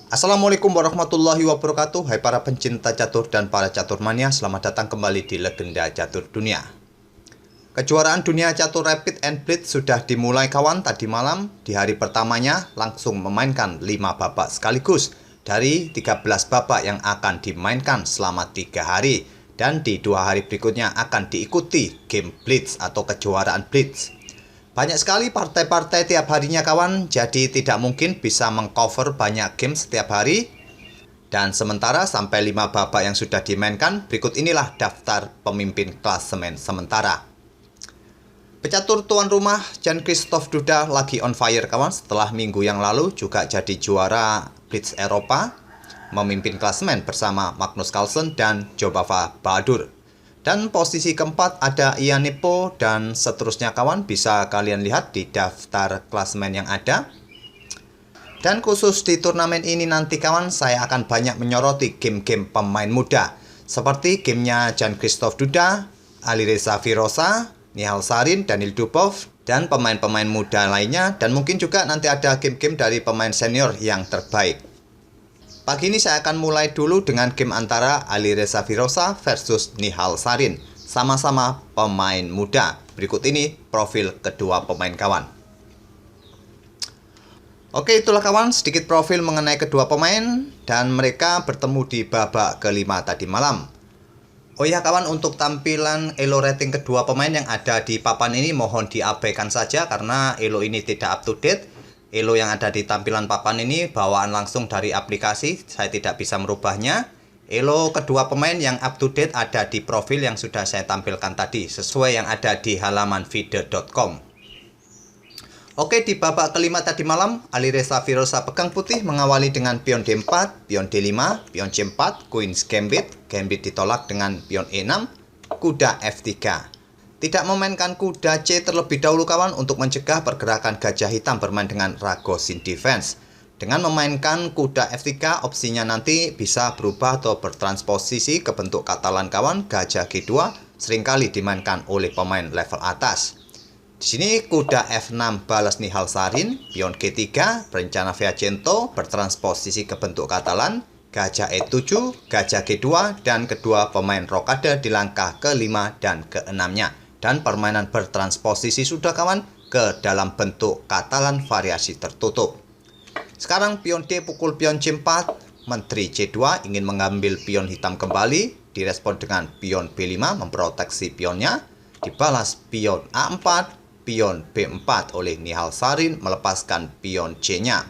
Assalamualaikum warahmatullahi wabarakatuh. Hai para pencinta catur dan para catur mania, selamat datang kembali di Legenda Catur Dunia. Kejuaraan dunia catur rapid and blitz sudah dimulai kawan. Tadi malam di hari pertamanya langsung memainkan 5 babak sekaligus dari 13 babak yang akan dimainkan selama 3 hari. Dan di 2 hari berikutnya akan diikuti game blitz atau kejuaraan blitz. Banyak sekali partai-partai tiap harinya kawan, jadi tidak mungkin bisa mengcover banyak game setiap hari. Dan sementara sampai 5 babak yang sudah dimainkan, berikut inilah daftar pemimpin klasemen sementara. Pecatur tuan rumah Jan-Christoph Duda lagi on fire kawan, setelah minggu yang lalu juga jadi juara Blitz Eropa, memimpin klasemen bersama Magnus Carlsen dan Jobava Bahadur. Dan posisi keempat ada Ian Nepo dan seterusnya kawan, bisa kalian lihat di daftar klasemen yang ada. Dan khusus di turnamen ini nanti kawan, saya akan banyak menyoroti game-game pemain muda seperti gamenya Jan-Christoph Duda, Alireza Firosa, Nihal Sarin, Daniil Dubov, dan pemain-pemain muda lainnya. Dan mungkin juga nanti ada game-game dari pemain senior yang terbaik. Pagi ini saya akan mulai dulu dengan game antara Alireza Firosa versus Nihal Sarin. Sama-sama pemain muda. Berikut ini profil kedua pemain kawan. Oke, itulah kawan sedikit profil mengenai kedua pemain. Dan mereka bertemu di babak kelima tadi malam. Oh ya kawan, untuk tampilan elo rating kedua pemain yang ada di papan ini mohon diabaikan saja karena elo ini tidak up to date. Elo yang ada di tampilan papan ini bawaan langsung dari aplikasi, saya tidak bisa merubahnya. Elo kedua pemain yang up to date ada di profil yang sudah saya tampilkan tadi, sesuai yang ada di halaman feeder.com. Oke, di babak kelima tadi malam, Alireza Firosa pegang putih mengawali dengan pion D4, pion D5, pion C4, Queen's Gambit. Gambit ditolak dengan pion E6, kuda F3. Tidak memainkan kuda C terlebih dahulu kawan untuk mencegah pergerakan gajah hitam bermain dengan Ragozin defense. Dengan memainkan kuda F3, opsinya nanti bisa berubah atau bertransposisi ke bentuk katalan kawan. Gajah G2 seringkali dimainkan oleh pemain level atas. Di sini kuda F6 balas Nihal Sarin, pion G3 berencana Fiacento bertransposisi ke bentuk katalan. Gajah E7, gajah G2, dan kedua pemain rokade di langkah ke-5 dan ke-6-nya. Dan permainan bertransposisi sudah kawan ke dalam bentuk katalan variasi tertutup. Sekarang pion D pukul pion C4, menteri C2 ingin mengambil pion hitam kembali, direspon dengan pion B5 memproteksi pionnya, dibalas pion A4, pion B4 oleh Nihal Sarin melepaskan pion C-nya.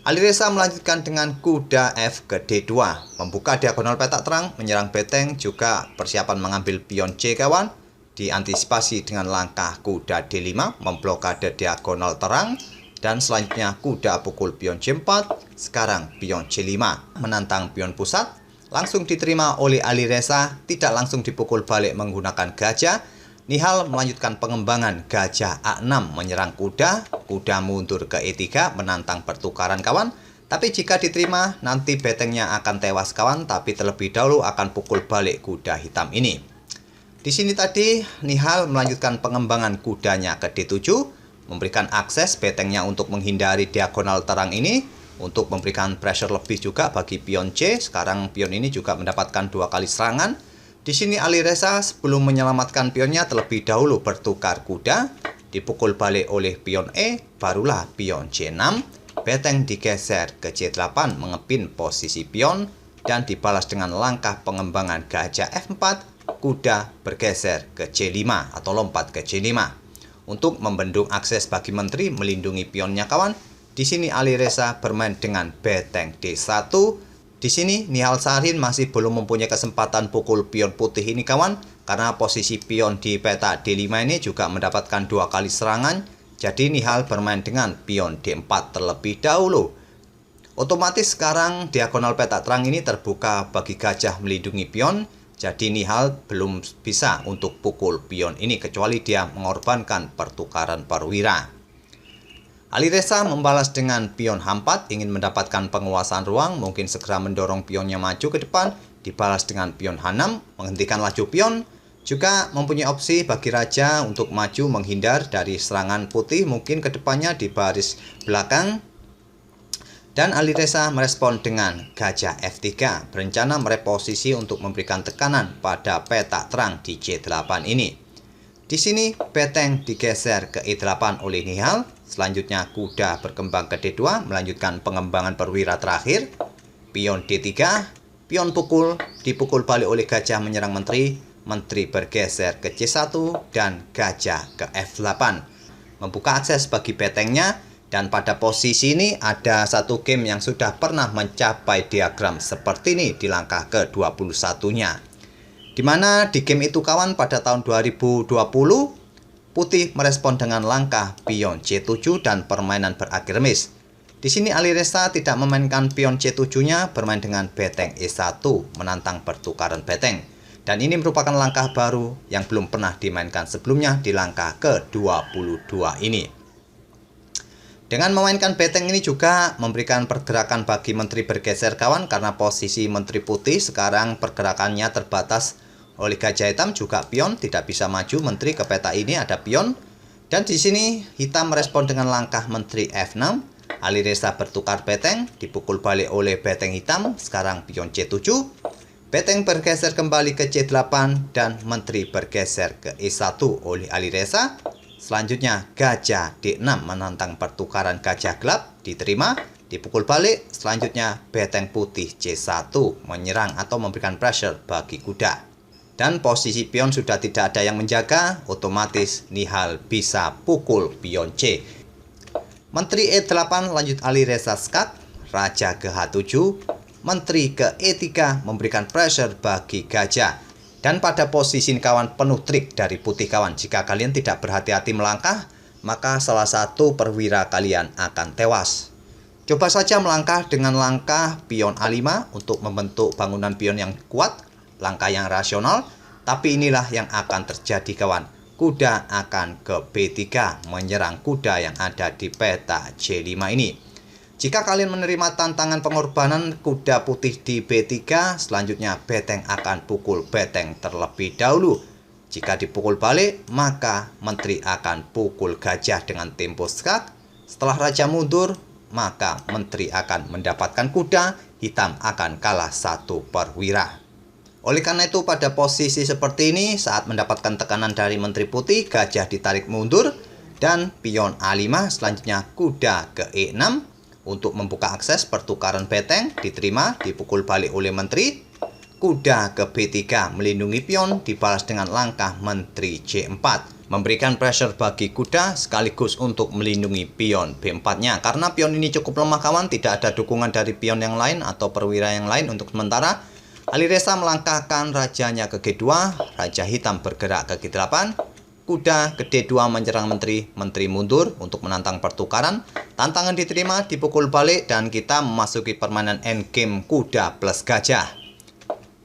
Alireza melanjutkan dengan kuda F ke D2, membuka diagonal petak terang, menyerang beteng, juga persiapan mengambil pion C kawan. Diantisipasi dengan langkah kuda D5 memblokade diagonal terang, dan selanjutnya kuda pukul pion C4, sekarang pion C5 menantang pion pusat, langsung diterima oleh Alireza, tidak langsung dipukul balik menggunakan gajah. Nihal melanjutkan pengembangan gajah A6 menyerang kuda, kuda mundur ke E3 menantang pertukaran kawan. Tapi jika diterima nanti betengnya akan tewas kawan, tapi terlebih dahulu akan pukul balik kuda hitam ini. Di sini tadi Nihal melanjutkan pengembangan kudanya ke D7, memberikan akses betengnya untuk menghindari diagonal terang ini, untuk memberikan pressure lebih juga bagi pion C. Sekarang pion ini juga mendapatkan 2 kali serangan. Di sini Alireza sebelum menyelamatkan pionnya terlebih dahulu bertukar kuda, dipukul balik oleh pion E, barulah pion C6, beteng digeser ke C8 mengepin posisi pion, dan dibalas dengan langkah pengembangan gajah F4, kuda bergeser ke C5 atau lompat ke C5 untuk membendung akses bagi menteri melindungi pionnya kawan. Di sini Alireza bermain dengan beteng D1. Di sini Nihal Sarin masih belum mempunyai kesempatan pukul pion putih ini kawan, karena posisi pion di peta D5 ini juga mendapatkan 2 kali serangan. Jadi Nihal bermain dengan pion D4 terlebih dahulu. Otomatis sekarang diagonal peta terang ini terbuka bagi gajah melindungi pion. Jadi Nihal belum bisa untuk pukul pion ini kecuali dia mengorbankan pertukaran perwira. Alireza membalas dengan pion H4, ingin mendapatkan penguasaan ruang, mungkin segera mendorong pionnya maju ke depan, dibalas dengan pion H6, menghentikan laju pion. Juga mempunyai opsi bagi raja untuk maju menghindar dari serangan putih, mungkin ke depannya di baris belakang. Dan Alireza merespon dengan gajah F3, berencana mereposisi untuk memberikan tekanan pada peta terang di C8 ini. Di sini beteng digeser ke E8 oleh Nihal, selanjutnya kuda berkembang ke D2 melanjutkan pengembangan perwira terakhir. Pion D3, pion dipukul balik oleh gajah menyerang menteri, menteri bergeser ke C1 dan gajah ke F8. Membuka akses bagi betengnya. Dan pada posisi ini ada satu game yang sudah pernah mencapai diagram seperti ini di langkah ke-21-nya. Dimana di game itu kawan pada tahun 2020, putih merespon dengan langkah pion C7 dan permainan berakhir remis. Di sini Alireza tidak memainkan pion C7-nya, bermain dengan beteng E1 menantang pertukaran beteng. Dan ini merupakan langkah baru yang belum pernah dimainkan sebelumnya di langkah ke-22 ini. Dengan memainkan beteng ini juga memberikan pergerakan bagi menteri bergeser kawan, karena posisi menteri putih sekarang pergerakannya terbatas oleh gajah hitam, juga pion tidak bisa maju menteri ke peta ini ada pion. Dan di sini hitam merespon dengan langkah menteri F6. Alireza bertukar beteng, dipukul balik oleh beteng hitam, sekarang pion C7. Beteng bergeser kembali ke C8 dan menteri bergeser ke E1 oleh Alireza. Selanjutnya gajah D6 menantang pertukaran gajah gelap, diterima, dipukul balik. Selanjutnya beteng putih C1 menyerang atau memberikan pressure bagi kuda. Dan posisi pion sudah tidak ada yang menjaga, otomatis Nihal bisa pukul pion C. Menteri E8 lanjut Alireza skak, raja ke H7, menteri ke E3 memberikan pressure bagi gajah. Dan pada posisi ini kawan penuh trik dari putih kawan. Jika kalian tidak berhati-hati melangkah, maka salah satu perwira kalian akan tewas. Coba saja melangkah dengan langkah pion A5 untuk membentuk bangunan pion yang kuat, langkah yang rasional. Tapi inilah yang akan terjadi kawan. Kuda akan ke B3 menyerang kuda yang ada di peta C5 ini. Jika kalian menerima tantangan pengorbanan kuda putih di B3, selanjutnya beteng akan pukul beteng terlebih dahulu. Jika dipukul balik, maka menteri akan pukul gajah dengan tempo skak. Setelah raja mundur, maka menteri akan mendapatkan kuda, hitam akan kalah satu perwira. Oleh karena itu pada posisi seperti ini, saat mendapatkan tekanan dari menteri putih, gajah ditarik mundur, dan pion A5, selanjutnya kuda ke E6. Untuk membuka akses pertukaran beteng, diterima, dipukul balik oleh menteri. Kuda ke B3 melindungi pion, dibalas dengan langkah menteri C4. Memberikan pressure bagi kuda sekaligus untuk melindungi pion B4-nya. Karena pion ini cukup lemah kawan, tidak ada dukungan dari pion yang lain atau perwira yang lain untuk sementara. Alireza melangkahkan rajanya ke G2, raja hitam bergerak ke G8. Kuda ke D2 menyerang menteri, menteri mundur untuk menantang pertukaran. Tantangan diterima, dipukul balik, dan kita memasuki permainan endgame kuda plus gajah.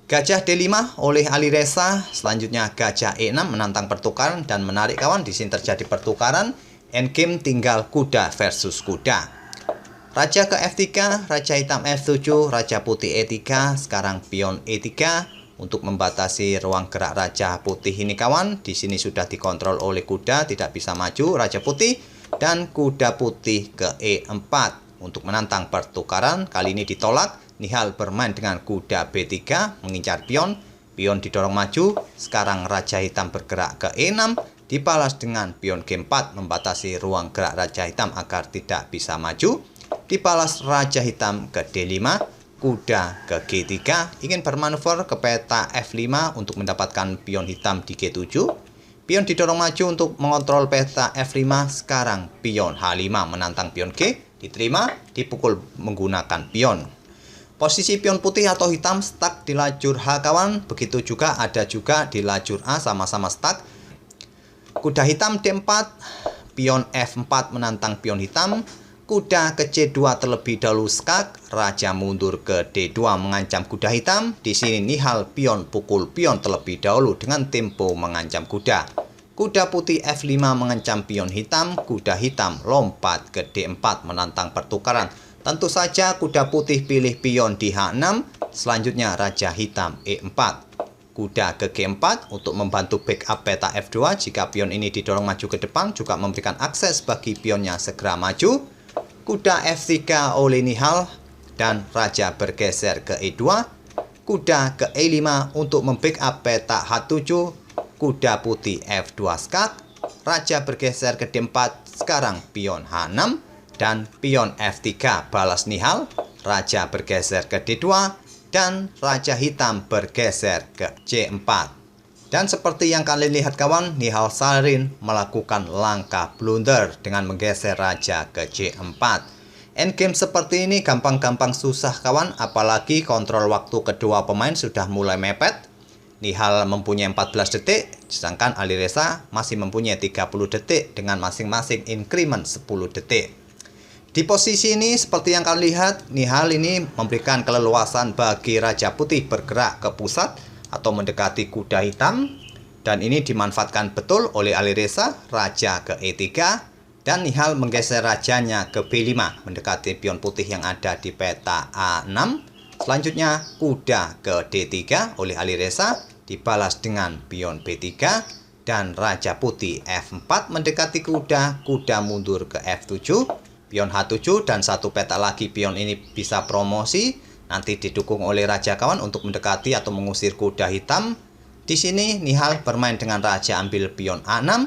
Gajah D5 oleh Alireza, selanjutnya gajah E6 menantang pertukaran dan menarik kawan. Di sini terjadi pertukaran, endgame tinggal kuda versus kuda. Raja ke F3, raja hitam F7, raja putih E3, sekarang pion E3. Untuk membatasi ruang gerak raja putih ini kawan, di sini sudah dikontrol oleh kuda, tidak bisa maju raja putih, dan kuda putih ke E4 untuk menantang pertukaran. Kali ini ditolak. Nihal bermain dengan kuda B3 mengincar pion, pion didorong maju. Sekarang raja hitam bergerak ke E6, dibalas dengan pion G4 membatasi ruang gerak raja hitam agar tidak bisa maju. Dibalas raja hitam ke D5. Kuda ke G3 ingin bermanuver ke peta F5 untuk mendapatkan pion hitam di G7. Pion didorong maju untuk mengontrol peta F5. Sekarang pion H5 menantang pion G, diterima, dipukul menggunakan pion. Posisi pion putih atau hitam stuck di lajur H kawan. Begitu juga ada juga di lajur A, sama-sama stuck. Kuda hitam D4, pion F4 menantang pion hitam. Kuda ke C2 terlebih dahulu skak, raja mundur ke D2 mengancam kuda hitam. Di sini Nihal pion pukul pion terlebih dahulu dengan tempo mengancam kuda. Kuda putih F5 mengancam pion hitam, kuda hitam lompat ke D4 menantang pertukaran. Tentu saja kuda putih pilih pion di H6, selanjutnya raja hitam E4. Kuda ke G4 untuk membantu backup peta F2 jika pion ini didorong maju ke depan, juga memberikan akses bagi pionnya segera maju. kuda F3 oleh Nihal, dan raja bergeser ke E2, kuda ke E5 untuk membackup petak H7, kuda putih F2 skak, raja bergeser ke D4, sekarang pion H6, dan pion F3 balas Nihal, raja bergeser ke D2, dan raja hitam bergeser ke C4. Dan seperti yang kalian lihat kawan, Nihal Sarin melakukan langkah blunder dengan menggeser raja ke C4. Endgame seperti ini gampang-gampang susah kawan, apalagi kontrol waktu kedua pemain sudah mulai mepet. Nihal mempunyai 14 detik, sedangkan Alireza masih mempunyai 30 detik dengan masing-masing increment 10 detik. Di posisi ini seperti yang kalian lihat, Nihal ini memberikan keleluasan bagi raja putih bergerak ke pusat atau mendekati kuda hitam, dan ini dimanfaatkan betul oleh Alireza, raja ke E3, dan Nihal menggeser rajanya ke B5 mendekati pion putih yang ada di peta A6. Selanjutnya kuda ke D3 oleh Alireza dibalas dengan pion B3, dan raja putih F4 mendekati kuda mundur ke F7, pion H7, dan satu peta lagi pion ini bisa promosi. Nanti didukung oleh raja kawan untuk mendekati atau mengusir kuda hitam. Di sini Nihal bermain dengan raja ambil pion A6,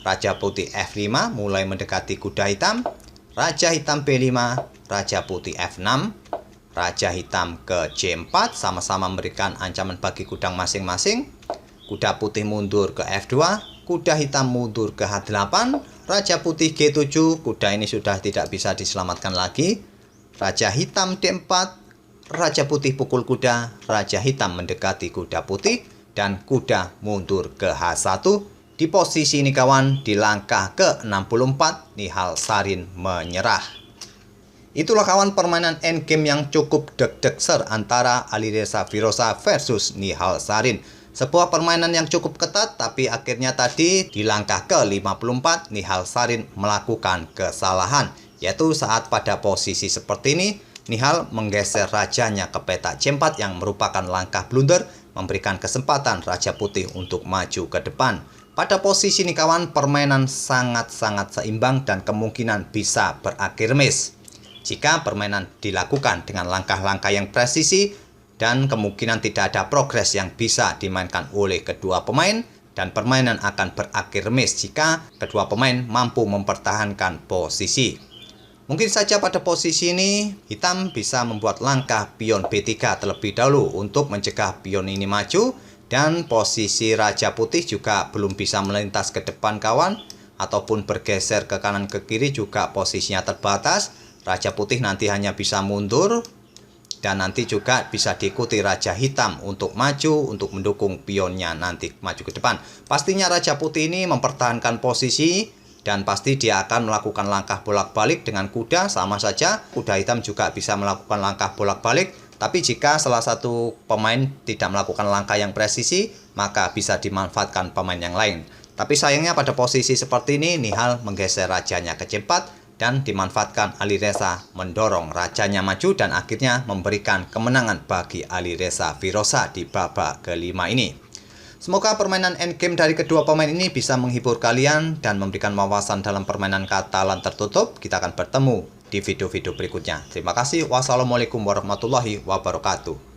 raja putih F5 mulai mendekati kuda hitam, raja hitam B5, raja putih F6, raja hitam ke C4, sama-sama memberikan ancaman bagi kudang masing-masing. Kuda putih mundur ke F2, kuda hitam mundur ke H8, raja putih G7, kuda ini sudah tidak bisa diselamatkan lagi. Raja hitam D4, raja putih pukul kuda, raja hitam mendekati kuda putih, dan kuda mundur ke H1. Di posisi ini kawan, di langkah ke-64, Nihal Sarin menyerah. Itulah kawan permainan endgame yang cukup deg-degser antara Alireza Firoza versus Nihal Sarin. Sebuah permainan yang cukup ketat, tapi akhirnya tadi di langkah ke-54, Nihal Sarin melakukan kesalahan, yaitu saat pada posisi seperti ini, Nihal menggeser rajanya ke petak C4 yang merupakan langkah blunder, memberikan kesempatan raja putih untuk maju ke depan. Pada posisi ini kawan, permainan sangat-sangat seimbang dan kemungkinan bisa berakhir miss jika permainan dilakukan dengan langkah-langkah yang presisi, dan kemungkinan tidak ada progres yang bisa dimainkan oleh kedua pemain, dan permainan akan berakhir miss jika kedua pemain mampu mempertahankan posisi. Mungkin saja pada posisi ini, hitam bisa membuat langkah pion B3 terlebih dahulu untuk mencegah pion ini maju, dan posisi raja putih juga belum bisa melintas ke depan kawan, ataupun bergeser ke kanan ke kiri juga posisinya terbatas. Raja putih nanti hanya bisa mundur, dan nanti juga bisa diikuti raja hitam untuk maju, untuk mendukung pionnya nanti maju ke depan. Pastinya raja putih ini mempertahankan posisi, dan pasti dia akan melakukan langkah bolak-balik dengan kuda, sama saja kuda hitam juga bisa melakukan langkah bolak-balik. Tapi jika salah satu pemain tidak melakukan langkah yang presisi, maka bisa dimanfaatkan pemain yang lain. Tapi sayangnya pada posisi seperti ini, Nihal menggeser rajanya ke C4, dan dimanfaatkan Alireza mendorong rajanya maju, dan akhirnya memberikan kemenangan bagi Alireza Firoza di babak kelima ini. Semoga permainan endgame dari kedua pemain ini bisa menghibur kalian dan memberikan wawasan dalam permainan Katalan tertutup. Kita akan bertemu di video-video berikutnya. Terima kasih. Wassalamualaikum warahmatullahi wabarakatuh.